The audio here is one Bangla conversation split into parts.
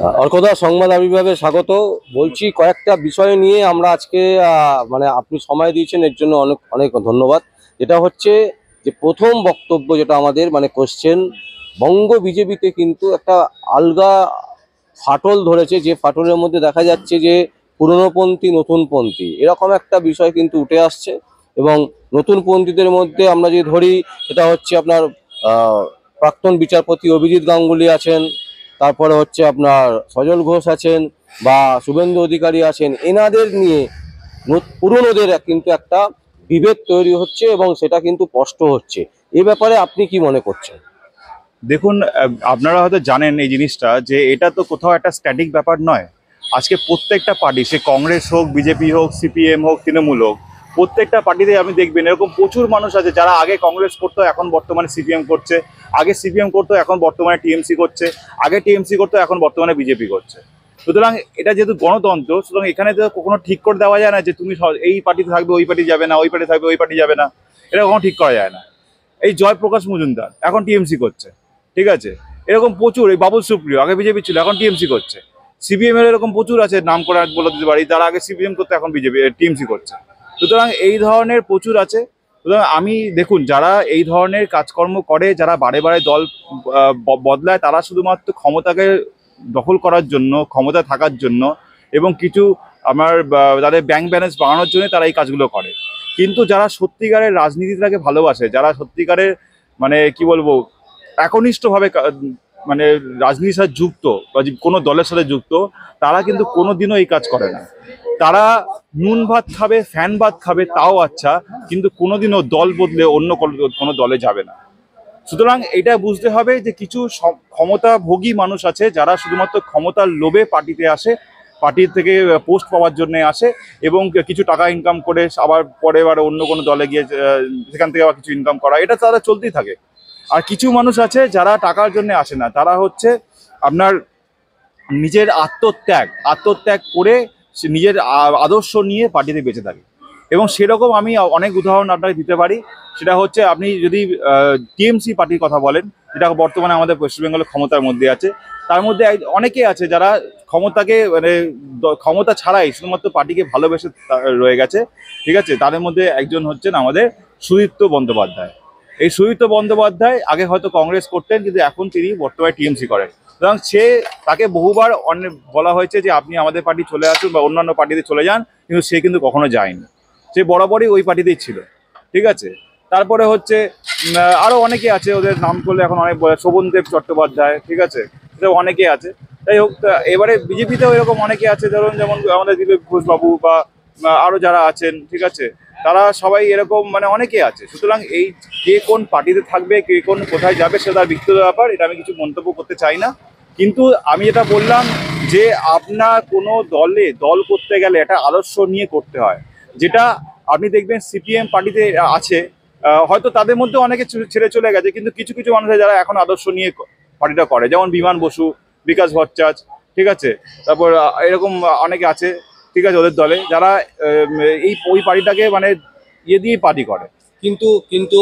অর্কদা, সংবাদ আবির্ভাবে স্বাগত। বলছি, কয়েকটা বিষয় নিয়ে আমরা আজকে মানে আপনি সময় দিয়েছেন, এর জন্য অনেক অনেক ধন্যবাদ। যেটা হচ্ছে যে প্রথম বক্তব্য যেটা আমাদের মানে কোশ্চেন, বঙ্গ বিজেপিতে কিন্তু একটা আলগা ফাটল ধরেছে, যে ফাটলের মধ্যে দেখা যাচ্ছে যে পুরনোপন্থী নতুনপন্থী এরকম একটা বিষয় কিন্তু উঠে আসছে। এবং নতুনপন্থীদের মধ্যে আমরা যদি ধরি, সেটা হচ্ছে আপনার প্রাক্তন বিচারপতি অভিজিৎ গাঙ্গুলি আছেন, তারপরে হচ্ছে আপনার সজল ঘোষ আছেন, বা শুভেন্দু অধিকারী আছেন। এনাদের নিয়ে পুরনোদের কিন্তু একটা বিভেদ তৈরি হচ্ছে এবং সেটা কিন্তু স্পষ্ট হচ্ছে। এ ব্যাপারে আপনি কি মনে করছেন? দেখুন, আপনারা হয়তো জানেন এই জিনিসটা, যে এটা তো কোথাও একটা স্ট্যাটিক ব্যাপার নয়। আজকে প্রত্যেকটা পার্টি, সে কংগ্রেস হোক, বিজেপি হোক, সিপিএম হোক, তৃণমূল হোক, প্রত্যেকটা পার্টিতে আপনি দেখবেন এরকম প্রচুর মানুষ আছে যারা আগে কংগ্রেস করতো, এখন বর্তমানে সিপিএম করছে, আগে সিপিএম করতো, এখন বর্তমানে টিএমসি করছে, আগে টিএমসি করতো, এখন বর্তমানে বিজেপি করছে। সুতরাং এটা যেহেতু গণতন্ত্র, সুতরাং এখানে তো কখনো ঠিক করে দেওয়া যায় না যে তুমি এই পার্টিতে থাকবে ওই পার্টি যাবে না, ওই পার্টি থাকবে ওই পার্টি যাবে না। এটা কখনো ঠিক করা যায় না। এই জয়প্রকাশ মজুমদার এখন টিএমসি করছে, ঠিক আছে। এরকম প্রচুর, এই বাবুল সুপ্রিয় আগে বিজেপি ছিল, এখন টিএমসি করছে। সিপিএম এর এরকম প্রচুর আছে, নাম করে বলে দিতে পারি, তারা আগে সিপিএম করতে, এখন বিজেপি টিএমসি করছে। সুতরাং এই ধরনের প্রচুর আছে। সুতরাং আমি দেখুন, যারা এই ধরনের কাজকর্ম করে, যারা বারে বারে দল বদলায়, তারা শুধুমাত্র ক্ষমতাকে দখল করার জন্য, ক্ষমতা থাকার জন্য, এবং কিছু তাদের ব্যাংক ব্যালেন্স বাড়ানোর জন্য তারা এই কাজগুলো করে। কিন্তু যারা সত্যিকারের রাজনীতিটাকে ভালোবাসে, যারা সত্যিকারের মানে কি বলবো একনিষ্ঠভাবে মানে রাজনীতির সাথে যুক্ত বা কোনো দলের সাথে যুক্ত, তারা কিন্তু কোনোদিনও এই কাজ করে না। তারা নুন ভাত খাবে, ফ্যান ভাত খাবে, তাও আচ্ছা, কিন্তু কোনোদিনও দল বদলে অন্য কোনো দলে যাবে না। সুতরাং এটা বুঝতে হবে যে কিছু ক্ষমতাভোগী মানুষ আছে যারা শুধুমাত্র ক্ষমতার লোভে পার্টিতে আসে, পার্টির থেকে পোস্ট পাওয়ার জন্য আসে, এবং কিছু টাকা ইনকাম করে আবার পরে অন্য কোনো দলে গিয়ে সেখান থেকে আবার কিছু ইনকাম করা, এটা তারা চলতেই থাকে। আর কিছু মানুষ আছে যারা টাকার জন্য আসে না, তারা হচ্ছে আপনার নিজের আত্মত্যাগ করে নিজের আদর্শ নিয়ে পার্টিতে বেঁচে থাকে। এবং সেরকম আমি অনেক উদাহরণ আপনাকে দিতে পারি। সেটা হচ্ছে, আপনি যদি টিএমসি পার্টির কথা বলেন, যেটা বর্তমানে আমাদের পশ্চিমবঙ্গের ক্ষমতার মধ্যে আছে, তার মধ্যে অনেকে আছে যারা ক্ষমতাকে মানে ক্ষমতা ছাড়াই শুধুমাত্র পার্টিকে ভালোবেসে রয়ে গেছে, ঠিক আছে। তাদের মধ্যে একজন হচ্ছেন আমাদের সুদীপ্ত বন্দ্যোপাধ্যায়। এই সুদীপ্ত বন্দ্যোপাধ্যায় আগে হয়তো কংগ্রেস করতেন, কিন্তু এখন তিনি বর্তমানে টিএমসি করেন। সুতরাং তাকে বহুবার বলা হয়েছে যে আপনি আমাদের পার্টি চলে আসুন বা অন্যান্য পার্টিতে চলে যান, কিন্তু সে কিন্তু কখনো যায়নি। সে বরাবরই ওই পার্টিতেই ছিল, ঠিক আছে। তারপরে হচ্ছে আরো অনেকে আছে, ওদের নাম করলে এখন অনেক বলে, শোভনদেব চট্টোপাধ্যায়, ঠিক আছে, এরকম অনেকে আছে। যাই হোক, এবারে বিজেপিতেও এরকম অনেকে আছে, ধরুন যেমন আমাদের দিলীপ ঘোষবাবু বা আরো যারা আছেন, ঠিক আছে, তারা সবাই এরকম মানে অনেকে আছে। সুতরাং এই কে কোন পার্টিতে থাকবে, কে কোন কোথায় যাবে, সেটা তার ব্যক্তিগত ব্যাপার, এটা আমি কিছু মন্তব্য করতে চাই না। কিন্তু আমি যেটা বললাম, যে আপনার কোনো দল করতে গেলে একটা আদর্শ নিয়ে করতে হয়, যেটা আপনি দেখবেন সিপিএম পার্টিতে আছে। হয়তো তাদের মধ্যে অনেকে ছেড়ে চলে গেছে, কিন্তু কিছু কিছু মানুষ যারা এখন আদর্শ নিয়ে পার্টিটা করে, যেমন বিমান বসু, বিকাশ ভট্টাচার্য, ঠিক আছে। তারপর এরকম অনেকে আছে, ঠিক আছে, ওদের দলে, যারা ওই পার্টিটাকে মানে দিয়ে পার্টি করে। কিন্তু কিন্তু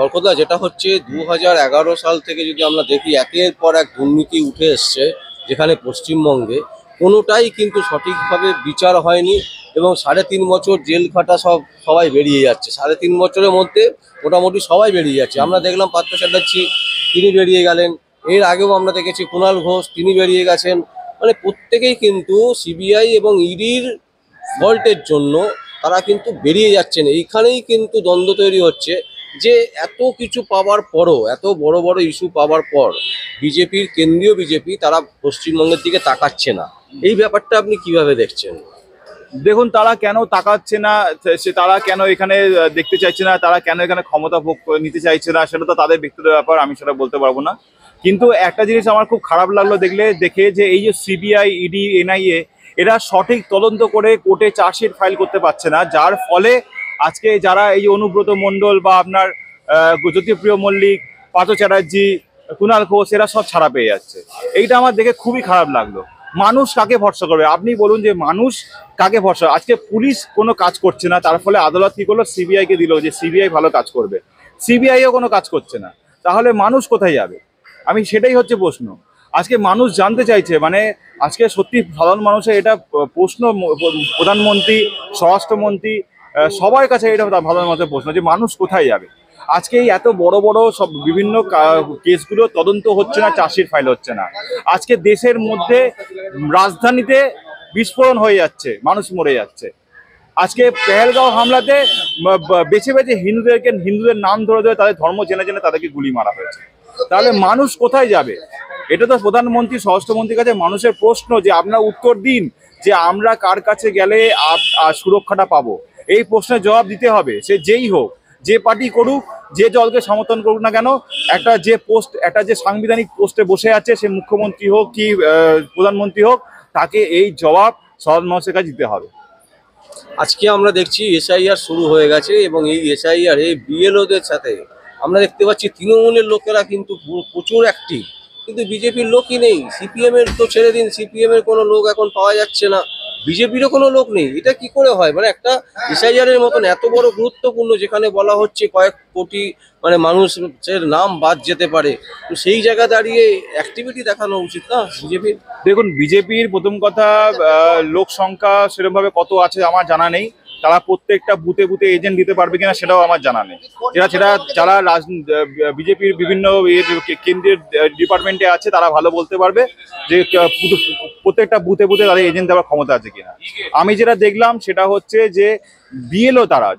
অর্কদা, যেটা হচ্ছে 2011 সাল থেকে যদি আমরা দেখি, একের পর এক দুর্নীতি উঠে এসছে, যেখানে পশ্চিমবঙ্গে কোনোটাই কিন্তু সঠিকভাবে বিচার হয়নি। এবং 3.5 বছর জেল খাটা সবাই বেরিয়ে যাচ্ছে, 3.5 বছরের মধ্যে মোটামুটি সবাই বেরিয়ে যাচ্ছে। আমরা দেখলাম পার্থ চ্যাটার্জি, তিনি বেরিয়ে গেলেন। এর আগেও আমরা দেখেছি কুণাল ঘোষ, তিনি বেরিয়ে গেছেন। মানে প্রত্যেকেই কিন্তু সিবিআই এবং ইডির ফল্টের জন্য তারা কিন্তু বেরিয়ে যাচ্ছেন। এইখানেই কিন্তু দ্বন্দ্ব তৈরি হচ্ছে, যে এত কিছু পাওয়ার পরও, এত বড় বড় ইস্যু পাওয়ার পর বিজেপির, কেন্দ্রীয় বিজেপি, তারা পশ্চিমবঙ্গের দিকে তাকাচ্ছে না। এই ব্যাপারটা আপনি কিভাবে দেখছেন? দেখুন, তারা কেন তাকাচ্ছে না, তারা কেন এখানে দেখতে চাইছে না, তারা কেন এখানে ক্ষমতা ভোগ নিতে চাইছে না, সেটা তো তাদের ব্যক্তিগত ব্যাপার, আমি সেটা বলতে পারবো না। কিন্তু একটা জিনিস আমার খুব খারাপ লাগলো দেখে, যে এই যে সিবিআই, ইডি, এনআইএ, এরা সঠিক তদন্ত করে কোর্টে চার্জশিট ফাইল করতে পারছে না, যার ফলে আজকে যারা এই অনুব্রত মণ্ডল বা আপনার জ্যোতিপ্রিয় মল্লিক, পার্থ চ্যাটার্জি, কুণাল ঘোষ, এরা সব ছাড়া পেয়ে যাচ্ছে। এইটা আমার দেখে খুবই খারাপ লাগলো। মানুষ কাকে ভরসা করবে? আপনি বলুন, যে মানুষ কাকে ভরসা? আজকে পুলিশ কোনো কাজ করছে না, তার ফলে আদালত কি করলো, সিবিআই কে দিল যে সিবিআই ভালো কাজ করবে। সিবিআইও কোনো কাজ করছে না, তাহলে মানুষ কোথায় যাবে? আমি সেটাই হচ্ছে প্রশ্ন। আজকে মানুষ জানতে চাইছে, মানে আজকে সত্যি সাধারণ মানুষের এটা প্রশ্ন, প্রধানমন্ত্রী, স্বরাষ্ট্রমন্ত্রী, সবার কাছে এটা সাধারণ মানুষের প্রশ্ন যে মানুষ কোথায় যাবে। আজকে এই এত বড় বড় সব বিভিন্ন কেসগুলো তদন্ত হচ্ছে না, চার্জশিট ফাইল হচ্ছে না। আজকে দেশের মধ্যে রাজধানীতে বিস্ফোরণ হয়ে যাচ্ছে, মানুষ মরে যাচ্ছে। আজকে পেহেলগাঁও হামলাতে বেছে বেছে হিন্দুদের নাম ধরে ধরে তাদের ধর্ম জেনে জেনে তাদেরকে গুলি মারা হয়েছে। তাহলে মানুষ কোথায় যাবে? এটা তো প্রধানমন্ত্রী, স্বরাষ্ট্রমন্ত্রীর কাছে মানুষের প্রশ্ন যে আপনারা উত্তর দিন যে আমরা কার কাছে গেলে সুরক্ষাটা পাবো। এই প্রশ্নের জবাব দিতে হবে, সে যেই হোক, যে পার্টি করুক, যে দলকে সমর্থন করুক না কেন। একটা যে সাংবিধানিক পোস্টে বসে আছে, সে মুখ্যমন্ত্রী হোক কি প্রধানমন্ত্রী হোক, তাকে এই জবাব সাধারণ মানুষের কাছে দিতে হবে। আজকে আমরা দেখছি এসআইআর শুরু হয়ে গেছে এবং এই এসআইআর এই বিএলওদের সাথে আমরা দেখতে পাচ্ছি তৃণমূলের লোকেরা কিন্তু প্রচুর অ্যাক্টিভ, কিন্তু বিজেপির লোকই নেই। সিপিএম এর তো ছেড়ে দিন, সিপিএম এর কোনো লোক এখন পাওয়া যাচ্ছে না, বিজেপিরও কোনো লোক নেই। এটা কি করে হয়? মানে একটা এসআইআর এর মতন এত বড় গুরুত্বপূর্ণ, যেখানে বলা হচ্ছে কয়েক কোটি মানে মানুষের নাম বাদ যেতে পারে, তো সেই জায়গা দাঁড়িয়ে অ্যাক্টিভিটি দেখানো উচিত না বিজেপির? দেখুন, বিজেপির প্রথম কথা, লোক সংখ্যা সেরকমভাবে কত আছে আমার জানা নেই। তারা প্রত্যেকটা বুথে বুথে এজেন্ট দিতে পারবে কিনা সেটাও আমার জানা নেই। যারা বিজেপির বিভিন্ন কেন্দ্রের ডিপার্টমেন্টে আছে তারা ভালো বলতে পারবে যে প্রত্যেকটা বুথে বুথে তাদের এজেন্ট দেওয়ার ক্ষমতা আছে কিনা। আমি যেটা দেখলাম সেটা হচ্ছে যে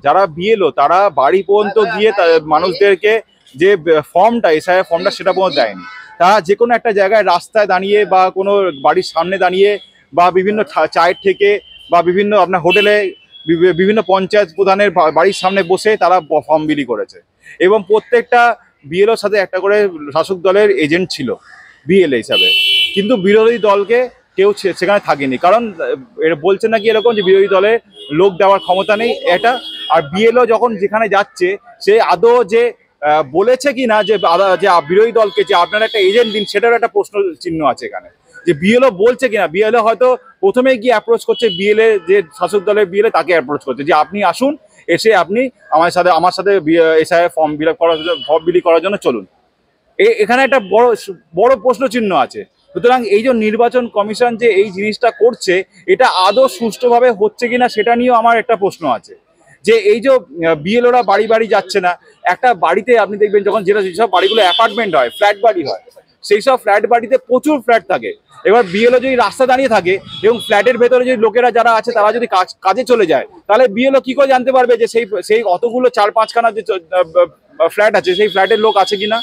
যারা বিএলও তারা বাড়ি পর্যন্ত গিয়ে মানুষদেরকে যে ফর্মটা, এসআইআর ফর্মটা, সেটা পর্যন্ত দেয়নি। তারা যে কোনো একটা জায়গায় রাস্তায় দাঁড়িয়ে বা কোনো বাড়ির সামনে দাঁড়িয়ে বা বিভিন্ন চায়ের থেকে বা বিভিন্ন আপনার হোটেলে বিভিন্ন পঞ্চায়েত প্রধানের বাড়ির সামনে বসে তারা ফর্ম বিলি করেছে। এবং প্রত্যেকটা বিএলওর সাথে একটা করে শাসক দলের এজেন্ট ছিল বিএলএ হিসাবে, কিন্তু বিরোধী দলকে কেউ সেখানে থাকেনি। কারণ বলছে নাকি এরকম যে বিরোধী দলে লোক দেওয়ার ক্ষমতা নেই এটা। আর বিএলও যখন যেখানে যাচ্ছে, সে আদৌ যে বলেছে কি না যে বিরোধী দলকে যে আপনারা একটা এজেন্ট দিন, সেটার একটা প্রশ্ন চিহ্ন আছে এখানে। যে বিএলও বলছে কিনা, বিএলও হয়তো প্রথমে গিয়ে অ্যাপ্রোচ করছে বিএলএ, যে শাসক দলের বিএলএ তাকে অ্যাপ্রোচ করছে যে আপনি আসুন, এসে আপনি আমার সাথে এসআইআর ফর্ম বিলি করার জন্য চলুন। এখানে একটা বড় প্রশ্ন চিহ্ন আছে। সুতরাং এই যে নির্বাচন কমিশন যে এই জিনিসটা করছে, এটা আদৌ সুষ্ঠুভাবে হচ্ছে কিনা সেটা নিয়েও আমার একটা প্রশ্ন আছে। যে এই যে বিএলওরা বাড়ি বাড়ি যাচ্ছে না, একটা বাড়িতে আপনি দেখবেন যখন যেসব বাড়িগুলো অ্যাপার্টমেন্ট হয়, ফ্ল্যাট বাড়ি হয়, সেই সব ফ্ল্যাট বাড়িতে প্রচুর ফ্ল্যাট থাকে। এবার বিএলও যদি রাস্তা দাঁড়িয়ে থাকে এবং ফ্ল্যাটের ভেতরে যদি লোকেরা যারা আছে তারা যদি কাজে চলে যায়, তাহলে বিএলও কি করে জানতে পারবে যে সেই অতগুলো 4-5খানা যে ফ্ল্যাট আছে সেই ফ্ল্যাটের লোক আছে কিনা?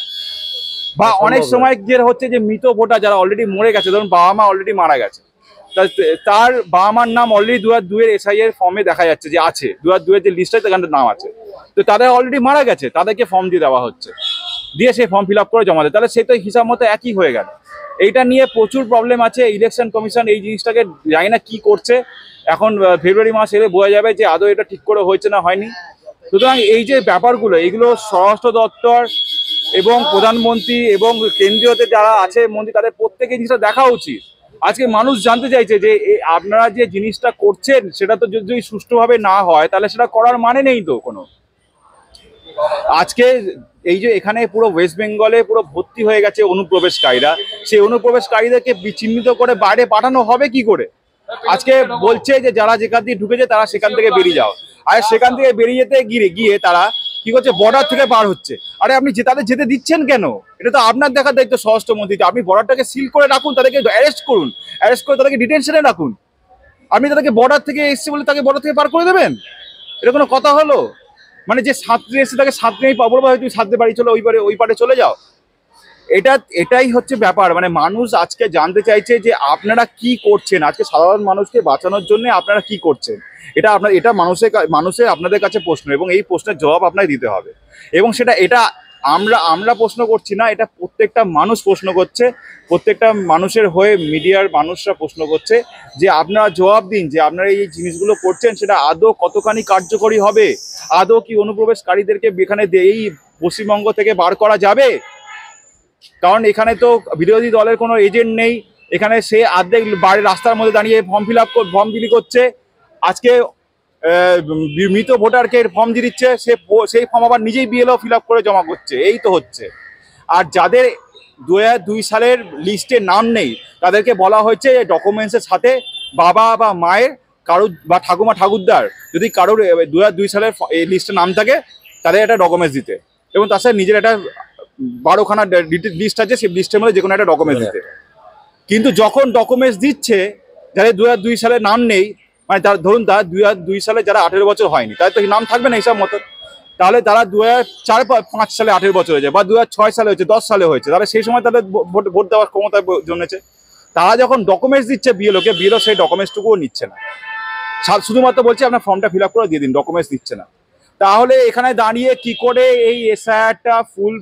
বা অনেক সময় যে হচ্ছে যে মৃত ভোটার যারা অলরেডি মরে গেছে, ধরুন বাবা মা অলরেডি মারা গেছে, তার বাবা মার নাম অলরেডি 2002 এসআইআর ফর্মে দেখা যাচ্ছে যে আছে, 2002 যে লিস্ট আছে সেখানে নাম আছে, তো তাদের অলরেডি মারা গেছে, তাদেরকে ফর্ম দিয়ে দেওয়া হচ্ছে, দিয়ে সেই ফর্ম ফিল আপ করে জমা দেয়। তাহলে সে তো হিসাব মতো একই হয়ে গেল। এইটা নিয়ে প্রচুর প্রবলেম আছে। ইলেকশন কমিশন এই জিনিসটাকে জানি না কি করছে। এখন ফেব্রুয়ারি মাস এলে বোঝা যাবে যে আদৌ এটা ঠিক করে হয়েছে না হয়নি। সুতরাং এই যে ব্যাপারগুলো, এইগুলো স্বরাষ্ট্র দপ্তর এবং প্রধানমন্ত্রী এবং কেন্দ্রীয়তে যারা আছে মন্ত্রী, তাদের প্রত্যেকে জিনিসটা দেখা উচিত। আজকে মানুষ জানতে চাইছে যে আপনারা যে জিনিসটা করছেন সেটা তো যদি সুষ্ঠুভাবে না হয় তাহলে সেটা করার মানে নেই তো কোনো। আজকে এই যে এখানে পুরো ওয়েস্ট বেঙ্গলে পুরো ভর্তি হয়ে গেছে অনুপ্রবেশকারীরা, সেই অনুপ্রবেশকারীদেরকে চিহ্নিত করে বাইরে পাঠানো হবে কি করে? আজকে বলছে যে যারা যেখান দিয়ে ঢুকেছে তারা সেখান থেকে বেরিয়ে যাও, আর সেখান থেকে বেরিয়ে যেতে গিয়ে তারা কি করছে, বর্ডার থেকে পার হচ্ছে। আরে আপনি তাদের যেতে দিচ্ছেন কেন? এটা তো আপনার দেখার দায়িত্ব স্বরাষ্ট্রমন্ত্রী। আপনি বর্ডারটাকে সিল করে রাখুন, তাদেরকে অ্যারেস্ট করুন, অ্যারেস্ট করে তাদেরকে ডিটেনশনে রাখুন। আপনি তাদেরকে বর্ডার থেকে এসছে বলে তাকে বর্ডার থেকে পার করে দেবেন? এটা কোনো কথা হলো? মানে যে ছাত্রী এসে তাকে ছাত্রী পাবো, তুমি ছাত্রী বাড়ি চলে ওই পারে চলে যাও। এটাই হচ্ছে ব্যাপার। মানে মানুষ আজকে জানতে চাইছে যে আপনারা কি করছেন, আজকে সাধারণ মানুষকে বাঁচানোর জন্য আপনারা কি করছেন। এটা মানুষের আপনাদের কাছে প্রশ্ন, এবং এই প্রশ্নের জবাব আপনাকে দিতে হবে। এবং এটা আমরা প্রশ্ন করছি না, এটা প্রত্যেকটা মানুষ প্রশ্ন করছে, প্রত্যেকটা মানুষের হয়ে মিডিয়ার মানুষরা প্রশ্ন করছে যে আপনারা জবাব দিন যে আপনারা এই জিনিসগুলো করছেন সেটা আদৌ কতখানি কার্যকরী হবে। আদৌ কি অনুপ্রবেশকারীদেরকে এখানে এই পশ্চিমবঙ্গ থেকে বার করা যাবে? কারণ এখানে তো বিরোধী দলের কোনো এজেন্ট নেই, এখানে সে অর্ধেক বাড়ির রাস্তার মধ্যে দাঁড়িয়ে ফর্ম বিলি করছে। আজকে মৃত ভোটারকে ফর্ম দিয়ে দিচ্ছে, সেই ফর্ম আবার নিজেই বিএলও ফিল আপ করে জমা করছে। এই তো হচ্ছে। আর যাদের 2002 সালের লিস্টে নাম নেই, তাদেরকে বলা হয়েছে ডকুমেন্টসের সাথে বাবা বা মায়ের কারো বা ঠাকুমা ঠাকুরদার যদি কারোর 2002 সালের লিস্টে নাম থাকে তাদের একটা ডকুমেন্টস দিতে, এবং তার সাথে নিজের একটা 12খানা লিস্ট আছে, সেই লিস্টের মধ্যে যে কোনো একটা ডকুমেন্টস দিতে। কিন্তু যখন ডকুমেন্টস দিচ্ছে যাদের 2002 সালে নাম নেই, মানে তার ধরুন তার 2002 সালে যারা 18 বছর হয়নি তাদের তো নাম থাকবে না হিসাব মতো, তাহলে তারা 2004-5 সালে 18 বছর হয়েছে বা 2006 সালে হয়েছে, 10 সালে হয়েছে, তাহলে সেই সময় তাদের ভোট দেওয়ার ক্ষমতা জন্মেছে। তারা যখন ডকুমেন্টস দিচ্ছে বিএলওকে, বিএলও সেই ডকুমেন্টসটুকুও নিচ্ছে না, শুধুমাত্র বলছে আপনার ফর্মটা ফিল আপ করে দিয়ে দিন, ডকুমেন্টস দিচ্ছে না। তাহলে এখানে দাঁড়িয়ে কি করে এই এসআইআরটা ফুল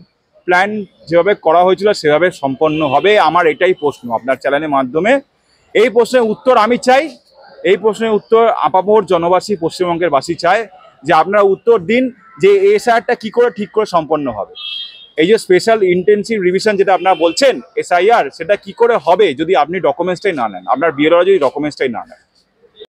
প্ল্যান যেভাবে করা হয়েছিল সেভাবে সম্পন্ন হবে, আমার এটাই প্রশ্ন আপনার চ্যানেলের মাধ্যমে। এই প্রশ্নের উত্তর আমি চাই, এই প্রশ্নের উত্তর আপামর জনবাসী, পশ্চিমবঙ্গের বাসী চায়, যে আপনারা উত্তর দিন যে এসআইআরটা কি করে ঠিক করে সম্পন্ন হবে। এই যে স্পেশাল ইন্টেনসিভ রিভিশন যেটা আপনারা বলছেন এসআইআর, সেটা কি করে হবে যদি আপনি ডকুমেন্টসটাই না নেন, আপনার বিএলওরা যদি ডকুমেন্টসটাই না নেন।